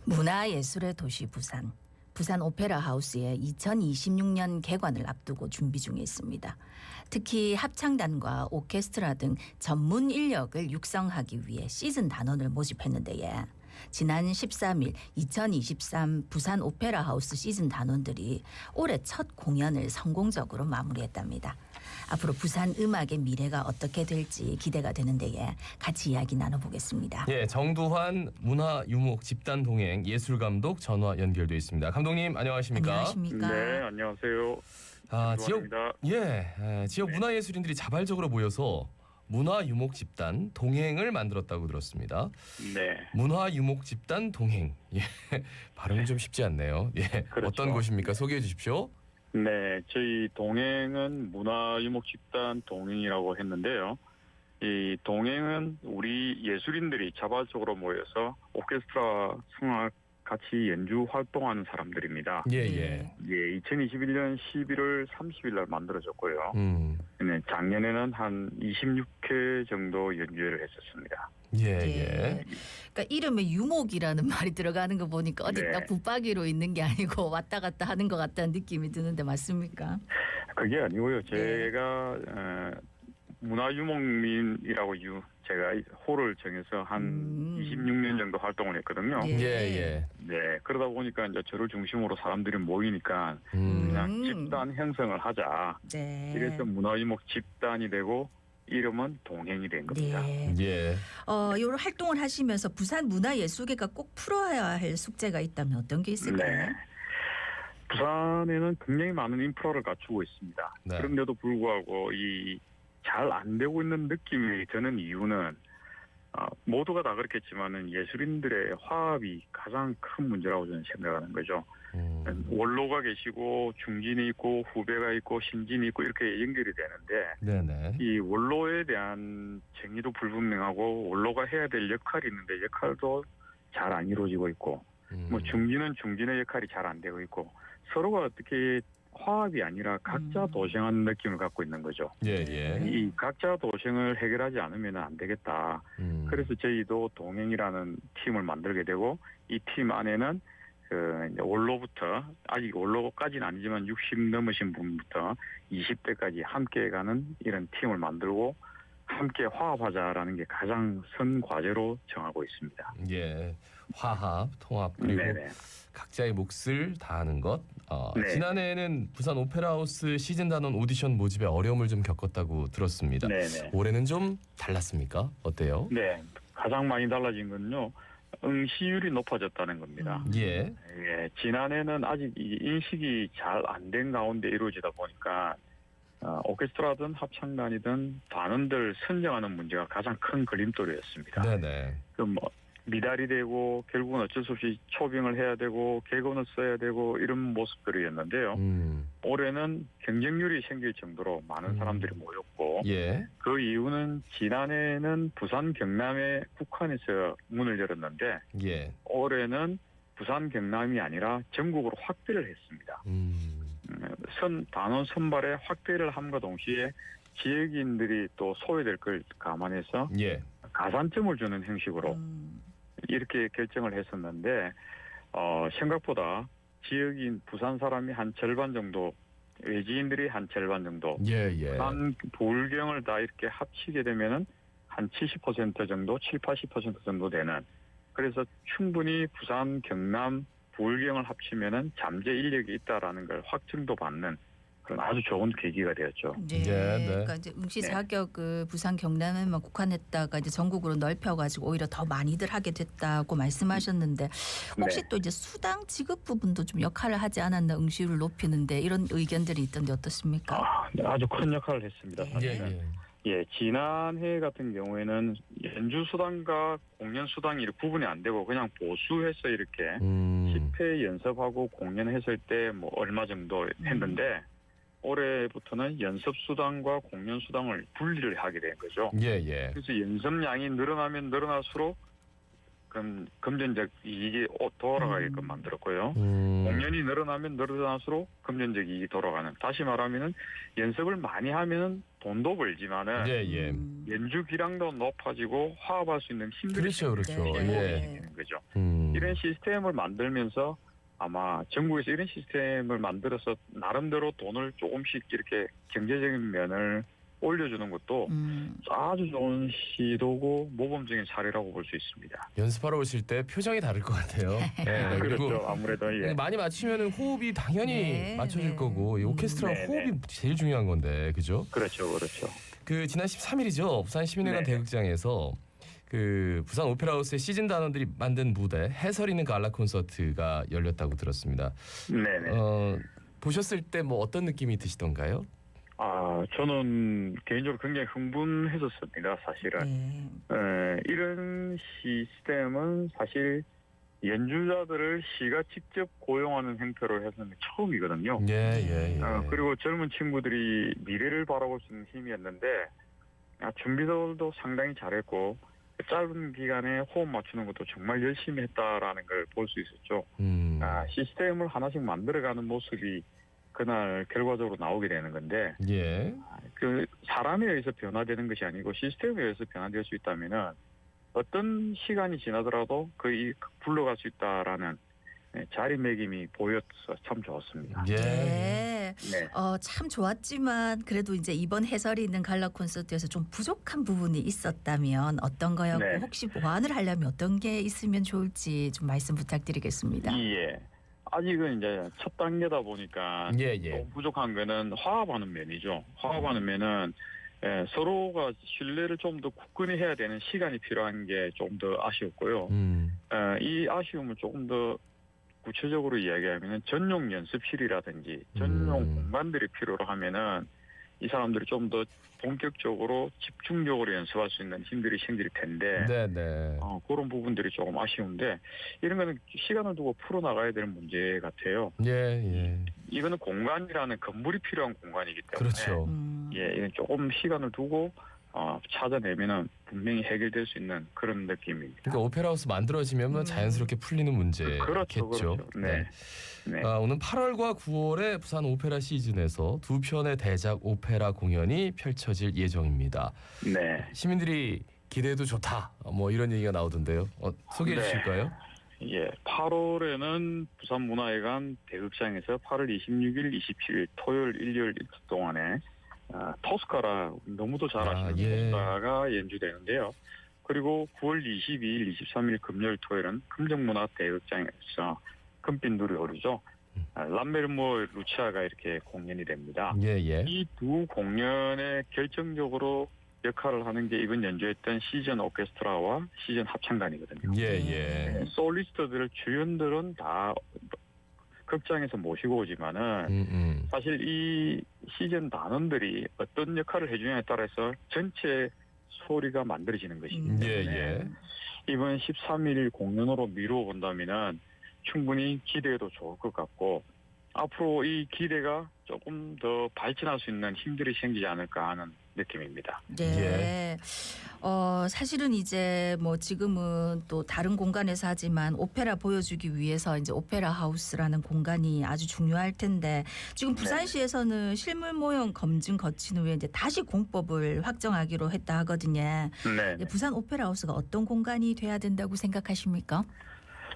문화예술의 도시 부산. 부산 오페라 하우스의 2026년 개관을 앞두고 준비 중에 있습니다. 특히 합창단과 오케스트라 등 전문 인력을 육성하기 위해 시즌 단원을 모집했는데 지난 13일 2023 부산 오페라 하우스 시즌 단원들이 올해 첫 공연을 성공적으로 마무리했답니다. 앞으로 부산 음악의 미래가 어떻게 될지 기대가 되는데 같이 이야기 나눠보겠습니다. 예, 정두환 문화유목 집단 동행 예술감독 전화 연결돼 있습니다. 감독님 안녕하십니까? 안녕하십니까? 네, 안녕하세요. 지역 문화예술인들이 자발적으로 모여서 문화유목 집단 동행을 만들었다고 들었습니다. 네. 문화유목 집단 동행. 예, 발음이 좀 쉽지 않네요. 예, 그렇죠. 어떤 곳입니까? 소개해 주십시오. 네, 저희 동행은 문화유목 집단 동행이라고 했는데요. 이 동행은 우리 예술인들이 자발적으로 모여서 오케스트라 성악 같이 연주 활동하는 사람들입니다. 예. 예, 2021년 11월 30일 날 만들어졌고요. 네, 작년에는 한 26회 정도 연주를 했었습니다. 예. 그러니까 이름에 유목이라는 말이 들어가는 거 보니까 어디 네. 딱 붙박이로 있는 게 아니고 왔다 갔다 하는 것 같다는 느낌이 드는데 맞습니까? 그게 아니고요. 제가 문화유목민이라고 제가 홀을 정해서 한 26년 정도 활동을 했거든요. 예. 네, 그러다 보니까 이제 저를 중심으로 사람들이 모이니까 그냥 집단 형성을 하자. 네. 이래서 문화유목 집단이 되고 이름은 동행이 된 겁니다. 네. 예. 이런 활동을 하시면서 부산 문화예술계가 꼭 풀어야 할 숙제가 있다면 어떤 게 있을까요? 네. 부산에는 굉장히 많은 인프라를 갖추고 있습니다. 네. 그런데도 불구하고 이 잘 안 되고 있는 느낌이 드는 이유는 모두가 다 그렇겠지만은 예술인들의 화합이 가장 큰 문제라고 저는 생각하는 거죠. 원로가 계시고 중진이 있고 후배가 있고 신진이 있고 이렇게 연결이 되는데 네네. 이 원로에 대한 정의도 불분명하고 원로가 해야 될 역할이 있는데 역할도 잘 안 이루어지고 있고 뭐 중진은 중진의 역할이 잘 안 되고 있고 서로가 어떻게 화합이 아니라 각자 도생하는 느낌을 갖고 있는 거죠. 예. 이 각자 도생을 해결하지 않으면 안 되겠다. 그래서 저희도 동행이라는 팀을 만들게 되고 이 팀 안에는 원로부터 아직 원로까지는 아니지만 60 넘으신 분부터 20대까지 함께 가는 이런 팀을 만들고 함께 화합하자라는 게 가장 선 과제로 정하고 있습니다. 예. 화합, 통합 그리고 네네. 각자의 몫을 다하는 것. 네. 지난해에는 부산 오페라하우스 시즌 단원 오디션 모집에 어려움을 좀 겪었다고 들었습니다. 네네. 올해는 좀 달랐습니까? 어때요? 네, 가장 많이 달라진 건요. 응시율이 높아졌다는 겁니다. 예. 예, 지난해는 아직 이 인식이 잘 안 된 가운데 이루어지다 보니까 오케스트라든 합창단이든 단원들 선정하는 문제가 가장 큰 걸림돌이었습니다. 네네. 미달이 되고 결국은 어쩔 수 없이 초빙을 해야 되고 객원을 써야 되고 이런 모습들이었는데요. 올해는 경쟁률이 생길 정도로 많은 사람들이 모였고 예. 그 이유는 지난해는 부산 경남에 국한해서 문을 열었는데 예. 올해는 부산 경남이 아니라 전국으로 확대를 했습니다. 단원 선발에 확대를 함과 동시에 지역인들이 또 소외될 걸 감안해서 예. 가산점을 주는 형식으로 이렇게 결정을 했었는데 생각보다 지역인 부산 사람이 한 절반 정도 외지인들이 한 절반 정도 예. 부산 부울경을 다 이렇게 합치게 되면은 한 70% 정도 70-80% 정도 되는 그래서 충분히 부산 경남 부울경을 합치면은 잠재 인력이 있다라는 걸 확증도 받는 그런 아주 좋은 계기가 되었죠. 네. 네. 그러니까 이제 응시 자격을 부산 경남에만 국한했다가 이제 전국으로 넓혀가지고 오히려 더 많이들 하게 됐다고 말씀하셨는데 혹시 또 이제 수당 지급 부분도 좀 역할을 하지 않았나 응시율을 높이는데 이런 의견들이 있던데 어떻습니까? 아주 큰 역할을 했습니다. 예. 예, 지난해 같은 경우에는 연주 수당과 공연 수당이 구분이 안 되고 그냥 보수해서 이렇게 10회 연습하고 공연했을 때 뭐 얼마 정도 했는데 올해부터는 연습 수당과 공연 수당을 분리를 하게 된 거죠. 예. 그래서 연습량이 늘어나면 늘어날수록 금전적 이익이 돌아가게끔 만들었고요. 공연이 늘어나면 늘어날수록 금전적 이익이 돌아가는. 다시 말하면은 연습을 많이 하면은 돈도 벌지만은 예, 예. 연주 기량도 높아지고 화합할 수 있는 힘들이 그렇죠, 그렇죠. 네. 생기는 거죠. 음. 이런 시스템을 만들면서 아마 전국에서 이런 시스템을 만들어서 나름대로 돈을 조금씩 이렇게 경제적인 면을 올려주는 것도 아주 좋은 시도고 모범적인 사례라고 볼 수 있습니다. 연습하러 오실 때 표정이 다를 것 같아요. 네, 그리고 그렇죠. 아무래도 예. 많이 맞추면은 호흡이 당연히 네, 맞춰질 네. 거고 이 오케스트라 네, 호흡이 네. 제일 중요한 건데, 그죠? 그렇죠, 그렇죠. 그 지난 13일이죠. 부산 시민회관 네. 대극장에서 그 부산 오페라하우스의 시즌 단원들이 만든 무대 해설 있는 갈라 콘서트가 열렸다고 들었습니다. 네네. 보셨을 때 뭐 어떤 느낌이 드시던가요? 저는 개인적으로 굉장히 흥분했었습니다, 사실은. 네. 이런 시스템은 사실 연주자들을 시가 직접 고용하는 형태로 해서는 처음이거든요. 예. 그리고 젊은 친구들이 미래를 바라볼 수 있는 힘이었는데, 준비도 상당히 잘했고, 짧은 기간에 호흡 맞추는 것도 정말 열심히 했다라는 걸 볼 수 있었죠. 시스템을 하나씩 만들어가는 모습이 그날 결과적으로 나오게 되는 건데, 예. 그 사람에 의해서 변화되는 것이 아니고 시스템에 의해서 변화될 수 있다면은 어떤 시간이 지나더라도 거의 불러갈 수 있다라는 자리매김이 보여서 참 좋았습니다. 예. 네. 네. 참 좋았지만 그래도 이제 이번 해설이 있는 갈라 콘서트에서 좀 부족한 부분이 있었다면 어떤 거였고 네. 혹시 보완을 하려면 어떤 게 있으면 좋을지 좀 말씀 부탁드리겠습니다. 예. 아직은 이제 첫 단계다 보니까 예. 좀 부족한 거는 화합하는 면이죠. 화합하는 면은 서로가 신뢰를 좀 더 굳건히 해야 되는 시간이 필요한 게 좀 더 아쉬웠고요. 이 아쉬움을 조금 더 구체적으로 이야기하면은 전용 연습실이라든지 전용 공간들이 필요로 하면은 이 사람들이 좀 더 본격적으로 집중적으로 연습할 수 있는 힘들이 생길 텐데 네. 그런 부분들이 조금 아쉬운데 이런 거는 시간을 두고 풀어나가야 되는 문제 같아요. 예. 이거는 공간이라는 건물이 필요한 공간이기 때문에 그렇죠. 이건 조금 시간을 두고 찾아내면은 분명히 해결될 수 있는 그런 느낌입니다. 그러니까 오페라 하우스 만들어지면 자연스럽게 풀리는 문제겠죠. 그렇죠. 네. 오는 8월과 9월에 부산 오페라 시즌에서 두 편의 대작 오페라 공연이 펼쳐질 예정입니다. 네. 시민들이 기대해도 좋다. 뭐 이런 얘기가 나오던데요. 소개해 주실까요? 예. 8월에는 부산문화회관 대극장에서 8월 26일, 27일 토요일, 일요일 이틀 동안에 토스카라 너무도 잘 아시는 토스카가 연주되는데요. 그리고 9월 22일, 23일 금요일, 토요일은 금정문화 대극장에서 금빛 누리 오르죠. 람멜모 루치아가 이렇게 공연이 됩니다. 예. 이 두 공연에 결정적으로 역할을 하는 게 이번 연주했던 시즌 오케스트라와 시즌 합창단이거든요. 예. 솔리스트들 주연들은 다 극장에서 모시고 오지만은 사실 이 시즌 단원들이 어떤 역할을 해주냐에 따라서 전체 소리가 만들어지는 것이기 때문에 이번 13일 공연으로 미루어 본다면은 충분히 기대해도 좋을 것 같고 앞으로 이 기대가 조금 더 발전할 수 있는 힘들이 생기지 않을까 하는 느낌입니다. 네. 사실은 이제 뭐 지금은 또 다른 공간에서 하지만 오페라 보여주기 위해서 이제 오페라 하우스라는 공간이 아주 중요할 텐데 지금 부산시에서는 실물 모형 검증 거친 후에 이제 다시 공법을 확정하기로 했다 하거든요. 네. 부산 오페라 하우스가 어떤 공간이 돼야 된다고 생각하십니까?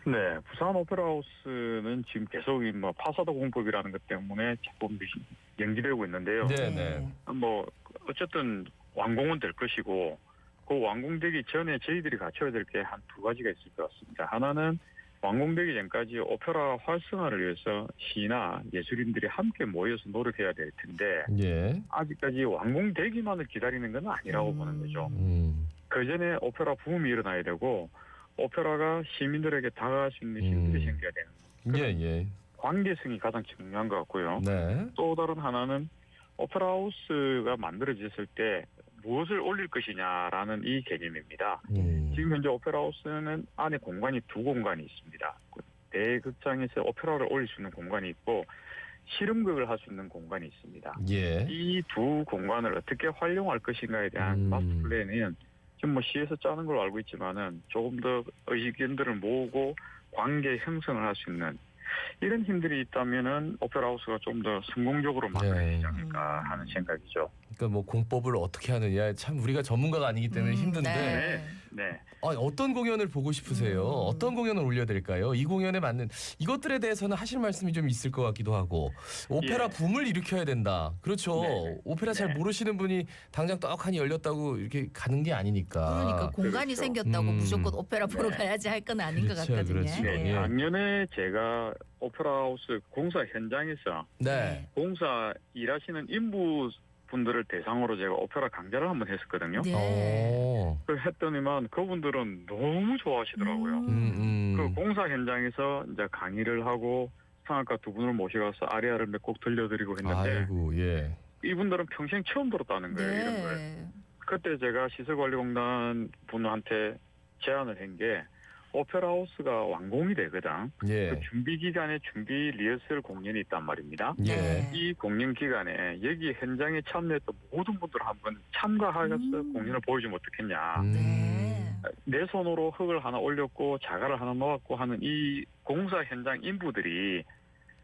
네, 부산 오페라 하우스는 지금 계속 뭐 파사드 공법이라는 것 때문에 자꾸 연기되고 있는데요. 네. 뭐 어쨌든 완공은 될 것이고 그 완공되기 전에 저희들이 갖춰야 될 게 한 두 가지가 있을 것 같습니다. 하나는 완공되기 전까지 오페라 활성화를 위해서 시나 예술인들이 함께 모여서 노력해야 될 텐데 아직까지 완공되기만을 기다리는 건 아니라고 보는 거죠. 그 전에 오페라 붐이 일어나야 되고 오페라가 시민들에게 다가갈 수 있는 힘들이 생겨야 되는 관계성이 가장 중요한 것 같고요. 또 다른 하나는 오페라 하우스가 만들어졌을 때 무엇을 올릴 것이냐라는 이 개념입니다. 지금 현재 오페라 하우스는 안에 공간이 두 공간이 있습니다. 대극장에서 오페라를 올릴 수 있는 공간이 있고 실험극을 할 수 있는 공간이 있습니다. 이 두 공간을 어떻게 활용할 것인가에 대한 마스터 플랜은 지금 뭐 시에서 짜는 걸로 알고 있지만은 조금 더 의견들을 모으고 관계 형성을 할 수 있는 이런 힘들이 있다면은 오페라 하우스가 좀 더 성공적으로 만들어지지 않을까 하는 생각이죠. 그러니까 뭐 공법을 어떻게 하느냐 참 우리가 전문가가 아니기 때문에 힘든데 네. 네. 어떤 공연을 보고 싶으세요? 어떤 공연을 올려야 될까요? 이 공연에 맞는 이것들에 대해서는 하실 말씀이 좀 있을 것 같기도 하고 오페라 예. 붐을 일으켜야 된다. 그렇죠. 네. 오페라 잘 네. 모르시는 분이 당장 떡하니 열렸다고 이렇게 가는 게 아니니까. 그러니까 공간이 그렇죠. 생겼다고 무조건 오페라 보러 네. 가야지 할 건 아닌 것 그렇죠, 같거든요. 그렇죠. 네. 예. 작년에 제가 오페라 하우스 공사 현장에서 네. 공사 일하시는 인부 분들을 대상으로 제가 오페라 강좌를 한번 했었거든요. 네. 그 했더니만 그분들은 너무 좋아하시더라고요. 그 공사 현장에서 이제 강의를 하고 성악가 두 분을 모셔가서 아리아를 몇 곡 들려드리고 했는데 아이고 예. 이분들은 평생 처음 들었다는 거예요. 이런 걸. 네. 그때 제가 시설관리공단 분한테 제안을 한 게 오페라 하우스가 완공이 되거든. 예. 그 준비 기간에 준비 리허설 공연이 있단 말입니다. 예. 네. 이 공연 기간에 여기 현장에 참여했던 모든 분들 한번 참가하셔서 공연을 보여주면 어떻겠냐. 네. 내 손으로 흙을 하나 올렸고 자갈을 하나 놓았고 하는 이 공사 현장 인부들이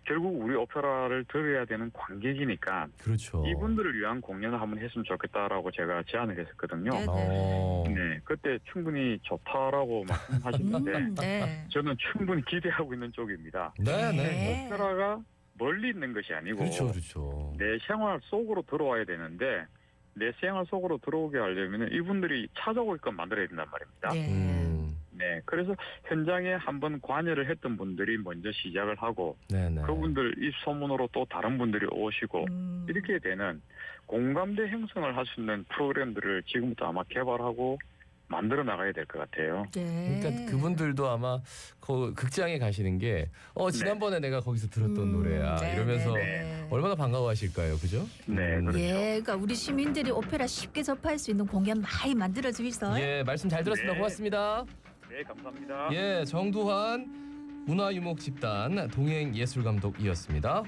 결국 우리 오페라를 들어야 되는 관객이니까 그렇죠. 이분들을 위한 공연을 한번 했으면 좋겠다라고 제가 제안을 했었거든요. 네. 네, 그때 충분히 좋다라고 말씀하시는데 네. 저는 충분히 기대하고 있는 쪽입니다. 네네. 오페라가 멀리 있는 것이 아니고 그렇죠, 그렇죠. 내 생활 속으로 들어와야 되는데 내 생활 속으로 들어오게 하려면 이분들이 찾아오게끔 만들어야 된단 말입니다. 네. 네, 그래서 현장에 한번 관여를 했던 분들이 먼저 시작을 하고 네네. 그분들 입소문으로 또 다른 분들이 오시고 이렇게 되는 공감대 형성을 할 수 있는 프로그램들을 지금부터 아마 개발하고 만들어 나가야 될 것 같아요. 네. 그러니까 그분들도 아마 그 극장에 가시는 게 지난번에 내가 거기서 들었던 노래야 네, 이러면서 네. 얼마나 반가워하실까요, 그죠? 네, 그렇죠. 예, 그러니까 우리 시민들이 오페라 쉽게 접할 수 있는 공연 많이 만들어 주이소. 예, 말씀 잘 들었습니다. 네. 고맙습니다. 네, 감사합니다. 예, 정두환 문화유목집단 동행예술감독이었습니다.